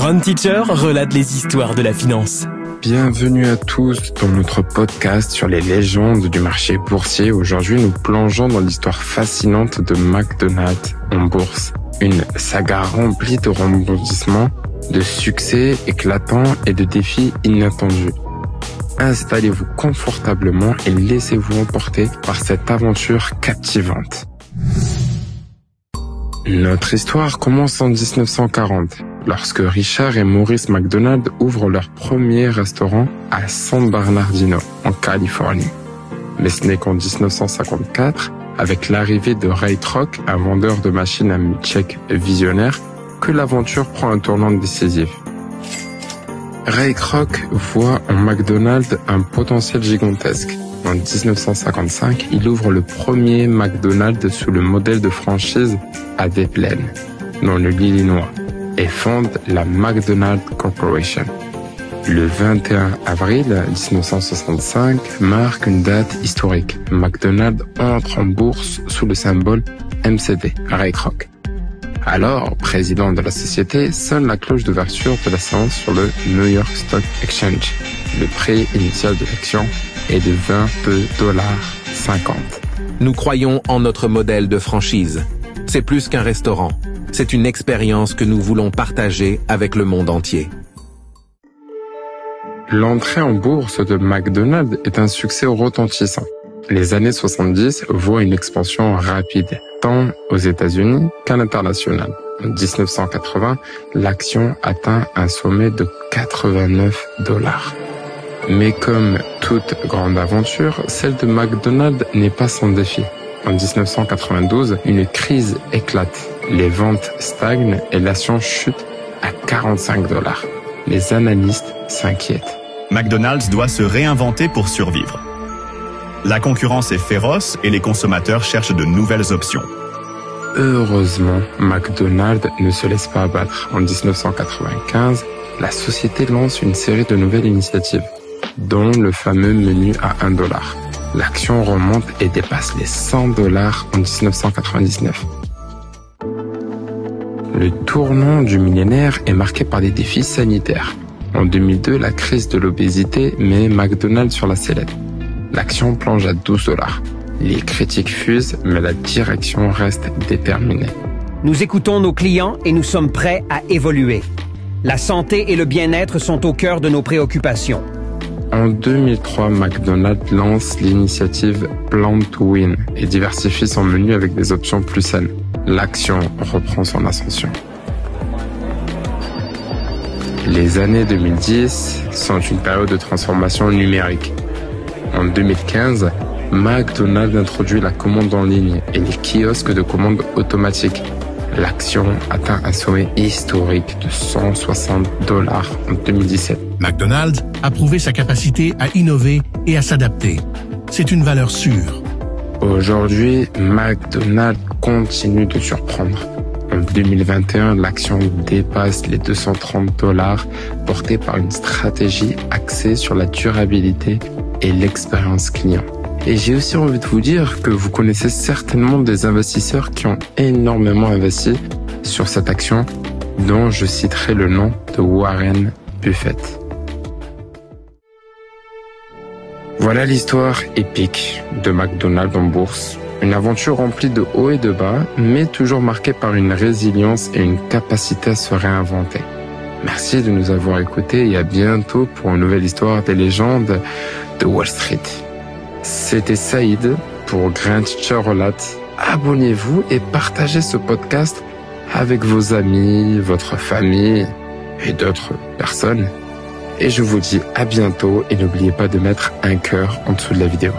Grand Teacher relate les histoires de la finance. Bienvenue à tous dans notre podcast sur les légendes du marché boursier. Aujourd'hui, nous plongeons dans l'histoire fascinante de McDonald's en bourse. Une saga remplie de rebondissements, de succès éclatants et de défis inattendus. Installez-vous confortablement et laissez-vous emporter par cette aventure captivante. Notre histoire commence en 1940, lorsque Richard et Maurice McDonald ouvrent leur premier restaurant à San Bernardino, en Californie. Mais ce n'est qu'en 1954, avec l'arrivée de Ray Kroc, un vendeur de machines à milkshake visionnaire, que l'aventure prend un tournant décisif. Ray Kroc voit en McDonald's un potentiel gigantesque. En 1955, il ouvre le premier McDonald's sous le modèle de franchise à Des Plaines, dans l'Illinois, et fonde la McDonald's Corporation. Le 21 avril 1965 marque une date historique. McDonald's entre en bourse sous le symbole MCD, Ray Kroc. Alors, président de la société, sonne la cloche d'ouverture de la séance sur le New York Stock Exchange. Le prix initial de l'action est de $22.50. Nous croyons en notre modèle de franchise. C'est plus qu'un restaurant. C'est une expérience que nous voulons partager avec le monde entier. L'entrée en bourse de McDonald's est un succès retentissant. Les années 70 voient une expansion rapide, tant aux États-Unis qu'à l'international. En 1980, l'action atteint un sommet de $89. Mais comme toute grande aventure, celle de McDonald's n'est pas sans défi. En 1992, une crise éclate. Les ventes stagnent et l'action chute à $45. Les analystes s'inquiètent. McDonald's doit se réinventer pour survivre. La concurrence est féroce et les consommateurs cherchent de nouvelles options. Heureusement, McDonald's ne se laisse pas abattre. En 1995, la société lance une série de nouvelles initiatives, dont le fameux menu à $1. L'action remonte et dépasse les $100 en 1999. Le tournant du millénaire est marqué par des défis sanitaires. En 2002, la crise de l'obésité met McDonald's sur la sellette. L'action plonge à $12. Les critiques fusent, mais la direction reste déterminée. Nous écoutons nos clients et nous sommes prêts à évoluer. La santé et le bien-être sont au cœur de nos préoccupations. En 2003, McDonald's lance l'initiative Plan to Win et diversifie son menu avec des options plus saines. L'action reprend son ascension. Les années 2010 sont une période de transformation numérique. En 2015, McDonald's introduit la commande en ligne et les kiosques de commande automatique. L'action atteint un sommet historique de $160 en 2017. McDonald's a prouvé sa capacité à innover et à s'adapter. C'est une valeur sûre. Aujourd'hui, McDonald's continue de surprendre. En 2021, l'action dépasse les $230, portée par une stratégie axée sur la durabilité et l'expérience client. Et j'ai aussi envie de vous dire que vous connaissez certainement des investisseurs qui ont énormément investi sur cette action, dont je citerai le nom de Warren Buffett. Voilà l'histoire épique de McDonald's en bourse. Une aventure remplie de hauts et de bas, mais toujours marquée par une résilience et une capacité à se réinventer. Merci de nous avoir écoutés et à bientôt pour une nouvelle histoire des légendes de Wall Street. C'était Saïd pour Grand Teacher Relate. Abonnez-vous et partagez ce podcast avec vos amis, votre famille et d'autres personnes. Et je vous dis à bientôt et n'oubliez pas de mettre un cœur en dessous de la vidéo.